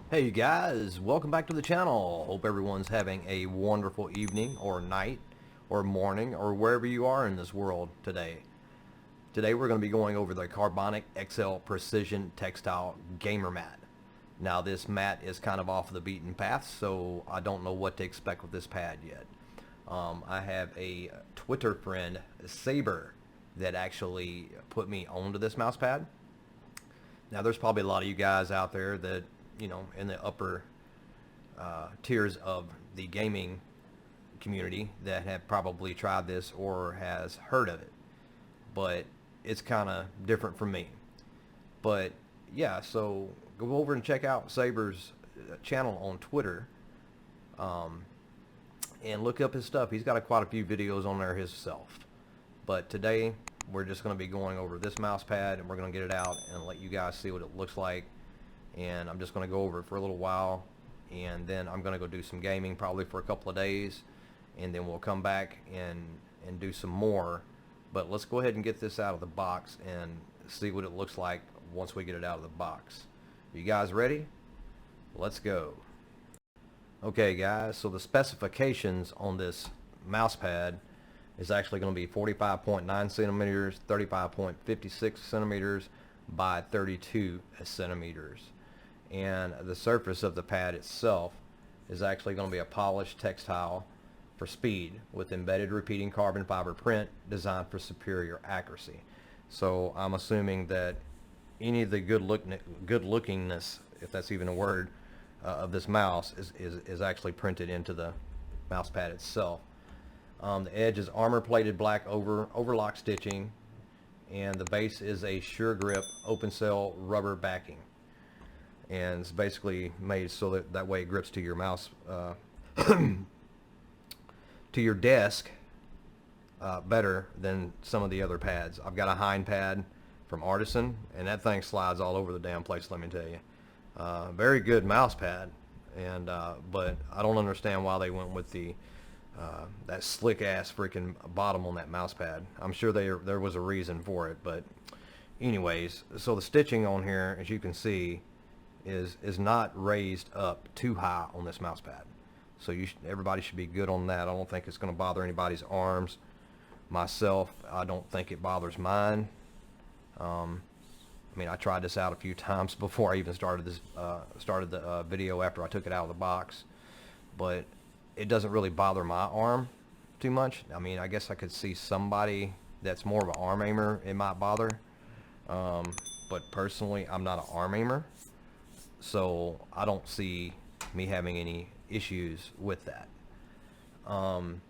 Hey you guys, welcome back to the channel. Hope everyone's having a wonderful evening or night or morning or wherever you are in this world today. Today we're going to be going over the Carbonic XL Precision Textile Gamer Mat. Now this mat is kind of off the beaten path, so I don't know what to expect with this pad yet. I have a Twitter friend, Saber, that actually put me onto this mouse pad. Now there's probably a lot of you guys out there that, in the upper tiers of the gaming community that have probably tried this or has heard of it. But it's kind of different for me. But yeah, so go over and check out Saber's channel on Twitter and look up his stuff. He's got quite a few videos on there himself. But today we're just going to be going over this mouse pad, and we're going to get it out and let you guys see what it looks like. And I'm just going to go over it for a little while, and then I'm going to go do some gaming probably for a couple of days, and then we'll come back and do some more. But let's go ahead and get this out of the box and see what it looks like once we get it out of the box. Are you guys ready? Let's go. Okay guys, so the specifications on this mouse pad is actually going to be 45.9 centimeters, 35.56 centimeters by 32 centimeters. And the surface of the pad itself is actually going to be a polished textile for speed with embedded repeating carbon fiber print designed for superior accuracy. So I'm assuming that any of the good lookingness, if that's even a word, of this mouse is actually printed into the mouse pad itself. The edge is armor plated black overlock stitching, and the base is a sure grip open cell rubber backing, and it's basically made so that way it grips to your mouse to your desk better than some of the other pads. I've got a hind pad from Artisan, and that thing slides all over the damn place, let me tell you. Very good mouse pad, and but I don't understand why they went with the that slick ass freaking bottom on that mouse pad. I'm sure there was a reason for it, but anyways, so the stitching on here, as you can see, is not raised up too high on this mouse pad. So everybody should be good on that. I don't think it's going to bother anybody's arms. Myself, I don't think it bothers mine. I mean, I tried this out a few times before I even started the video after I took it out of the box, but it doesn't really bother my arm too much. I mean, I guess I could see somebody that's more of an arm aimer, it might bother, but personally I'm not an arm aimer, so I don't see me having any issues with that. Some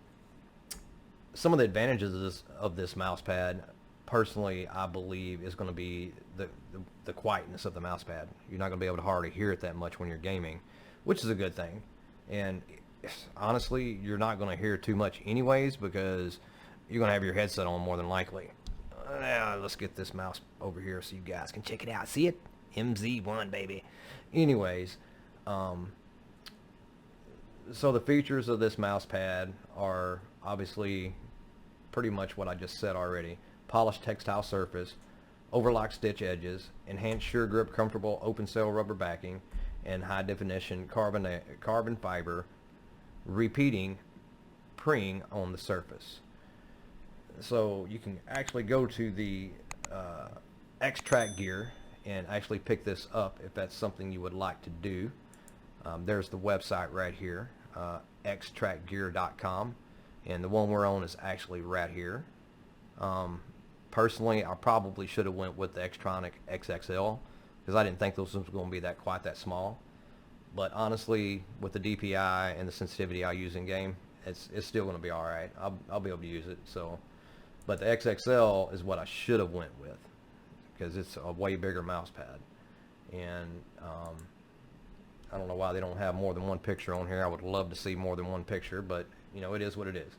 of the advantages of this mouse pad, personally, I believe is going to be the quietness of the mouse pad. You're not going to be able to hardly hear it that much when you're gaming, which is a good thing. And honestly, you're not going to hear too much anyways, because you're going to have your headset on more than likely. Let's get this mouse over here so you guys can check it out. See it? MZ1, baby. Anyways, so the features of this mouse pad are obviously pretty much what I just said already. Polished textile surface, overlock stitch edges, enhanced sure grip comfortable open cell rubber backing, and high definition carbon fiber repeating preying on the surface. So you can actually go to the Xtrac Gear and actually pick this up if that's something you would like to do. There's the website right here, xtracgear.com, and the one we're on is actually right here. Personally, I probably should have went with the Xtronic XXL, because I didn't think those were going to be quite that small. But honestly, with the DPI and the sensitivity I use in game, it's still going to be all right. I'll be able to use it. So, but the XXL is what I should have went with, because it's a way bigger mouse pad. And I don't know why they don't have more than one picture on here. I would love to see more than one picture, but it is what it is.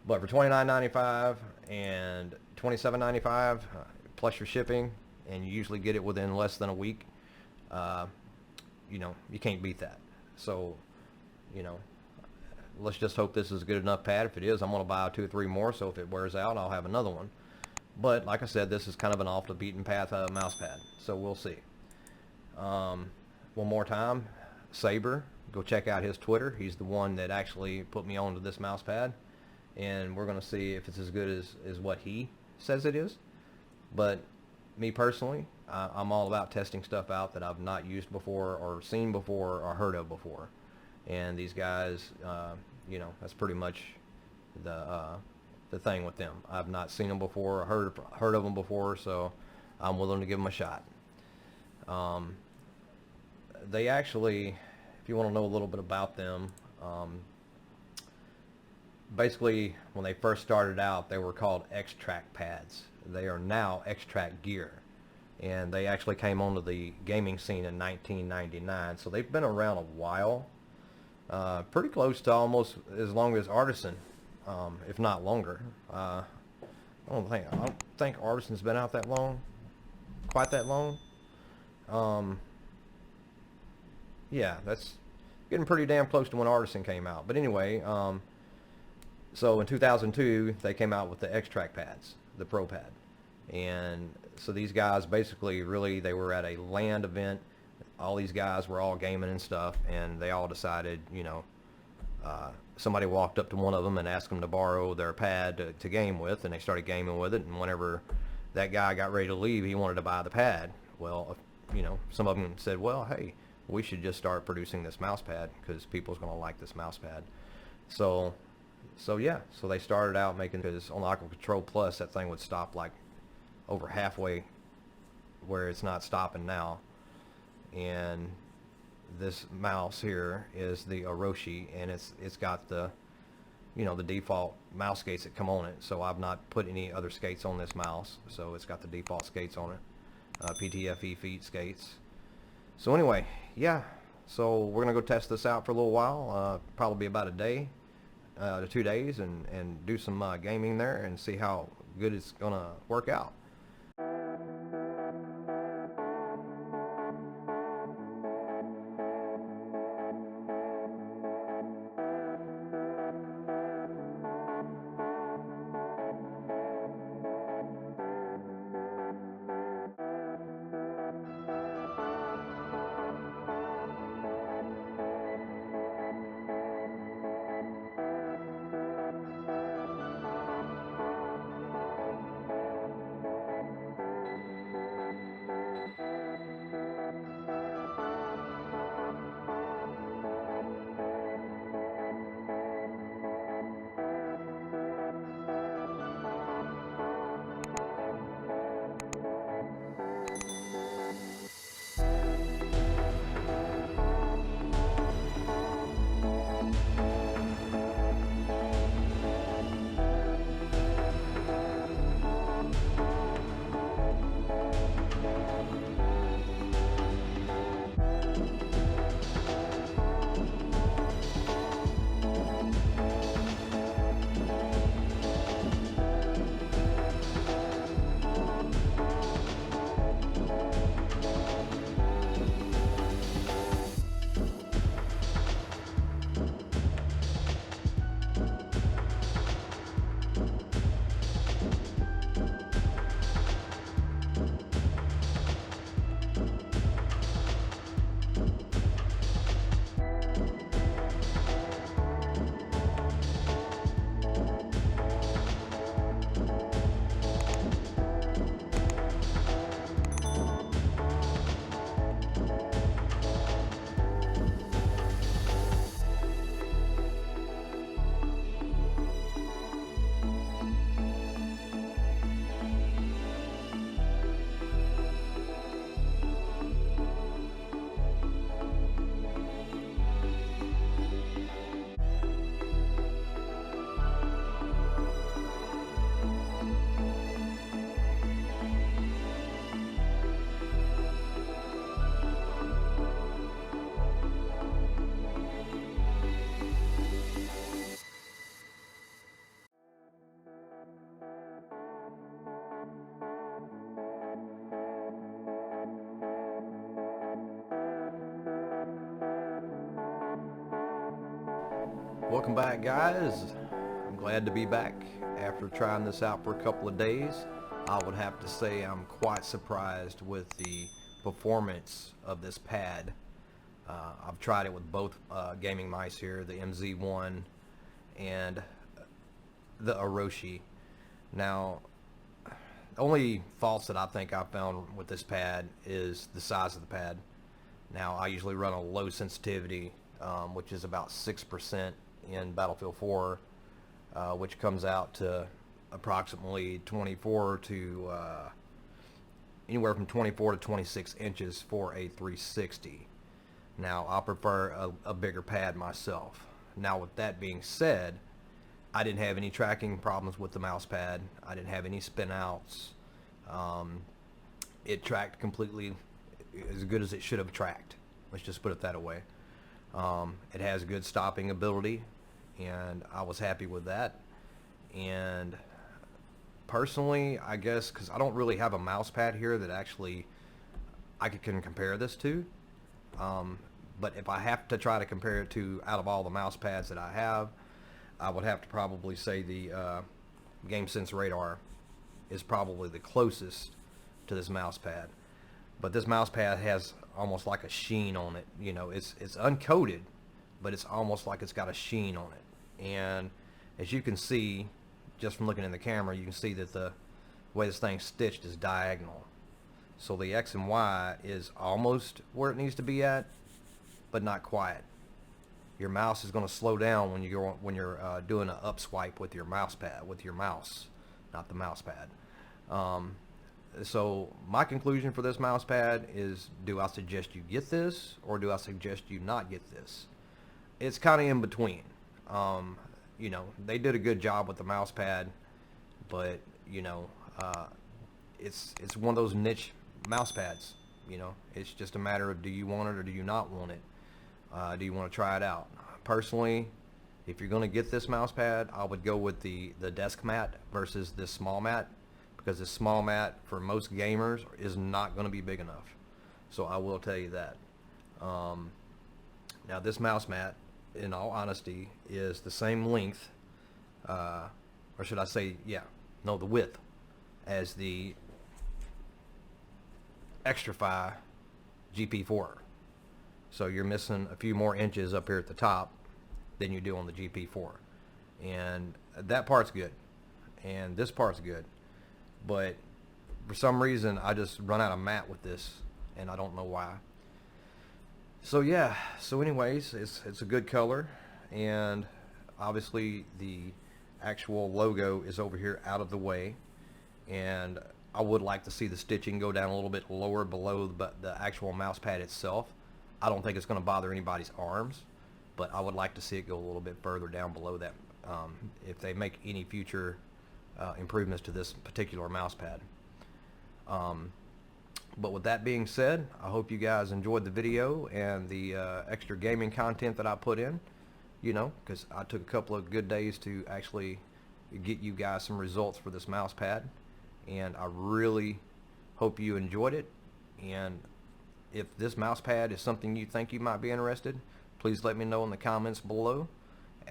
But for $29.95 and $27.95 plus your shipping, and you usually get it within less than a week, you can't beat that. So, let's just hope this is a good enough pad. If it is, I'm going to buy 2 or 3 more, so if it wears out, I'll have another one. But like I said, this is kind of an off the beaten path mouse pad, so we'll see. one more time, Saber, go check out his Twitter. He's the one that actually put me onto this mouse pad, and we're going to see if it's as good as what he says it is. But me personally, I'm all about testing stuff out that I've not used before or seen before or heard of before. And these guys, you know, that's pretty much the thing with them. I've not seen them before, heard of them before, so I'm willing to give them a shot. They actually, if you want to know a little bit about them, basically when they first started out, they were called Xtrac pads. They are now Xtrac Gear, and they actually came onto the gaming scene in 1999, so they've been around a while, pretty close to almost as long as Artisan, if not longer. I don't think Artisan's been out that long, quite that long. Yeah, that's getting pretty damn close to when Artisan came out. But anyway, so in 2002 they came out with the Xtrac pads, the Pro Pad. And so these guys basically really, they were at a LAN event. All these guys were all gaming and stuff, and they all decided, you know, somebody walked up to one of them and asked them to borrow their pad to game with, and they started gaming with it. And whenever that guy got ready to leave, he wanted to buy the pad. Well, you know, some of them said, well, hey, we should just start producing this mouse pad because people's going to like this mouse pad. So yeah, so they started out making, because on the Aqua Control Plus, that thing would stop like over halfway where it's not stopping now. And this mouse here is the Orochi, and it's got the, you know, the default mouse skates that come on it. So I've not put any other skates on this mouse, so it's got the default skates on it, PTFE feet skates. So anyway, yeah, so we're gonna go test this out for a little while, probably about a day to 2 days, and do some gaming there and see how good it's gonna work out. Welcome back, guys. I'm glad to be back after trying this out for a couple of days. I would have to say I'm quite surprised with the performance of this pad. I've tried it with both gaming mice here, the MZ1 and the Orochi. Now, the only faults that I think I found with this pad is the size of the pad. Now, I usually run a low sensitivity, which is about 6% in Battlefield 4, which comes out to approximately 24 to anywhere from 24 to 26 inches for a 360. Now, I prefer a bigger pad myself. Now, with that being said, I didn't have any tracking problems with the mouse pad. I didn't have any spin outs. It tracked completely as good as it should have tracked. Let's just put it that way. It has good stopping ability, and I was happy with that. And personally, I guess, because I don't really have a mouse pad here that actually I can compare this to. But if I have to try to compare it to, out of all the mouse pads that I have, I would have to probably say the GameSense Radar is probably the closest to this mouse pad. But this mouse pad has almost like a sheen on it. You know, it's uncoated, but it's almost like it's got a sheen on it. And as you can see, just from looking in the camera, you can see that the way this thing's stitched is diagonal. So the X and Y is almost where it needs to be at, but not quite. Your mouse is going to slow down when you're doing an up swipe with your mouse pad, with your mouse, not the mouse pad. So my conclusion for this mouse pad is, do I suggest you get this, or do I suggest you not get this? It's kind of in between. You know, they did a good job with the mouse pad, but you know, it's one of those niche mouse pads. You know, it's just a matter of, do you want it or do you not want it? Do you want to try it out? Personally, if you're going to get this mouse pad, I would go with the desk mat versus this small mat, because this small mat for most gamers is not going to be big enough. So I will tell you that. Now this mouse mat, in all honesty, is the same length, or should I say, the width, as the Xtrac GP4. So you're missing a few more inches up here at the top than you do on the GP4. And that part's good. And this part's good. But for some reason, I just run out of mat with this, and I don't know why. So yeah, so anyways, it's a good color, and obviously the actual logo is over here out of the way, and I would like to see the stitching go down a little bit lower below the actual mouse pad itself. I don't think it's going to bother anybody's arms, but I would like to see it go a little bit further down below that, if they make any future improvements to this particular mouse pad. But with that being said, I hope you guys enjoyed the video and the extra gaming content that I put in, you know, because I took a couple of good days to actually get you guys some results for this mouse pad, and I really hope you enjoyed it. And if this mouse pad is something you think you might be interested, please let me know in the comments below.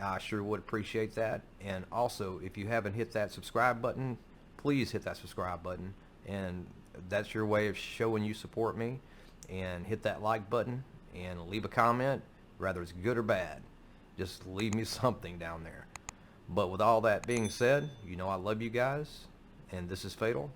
I sure would appreciate that. And also, if you haven't hit that subscribe button, please hit that subscribe button. And that's your way of showing you support me. And hit that like button and leave a comment, whether it's good or bad. Just leave me something down there. But with all that being said, you know I love you guys, and this is Fatal.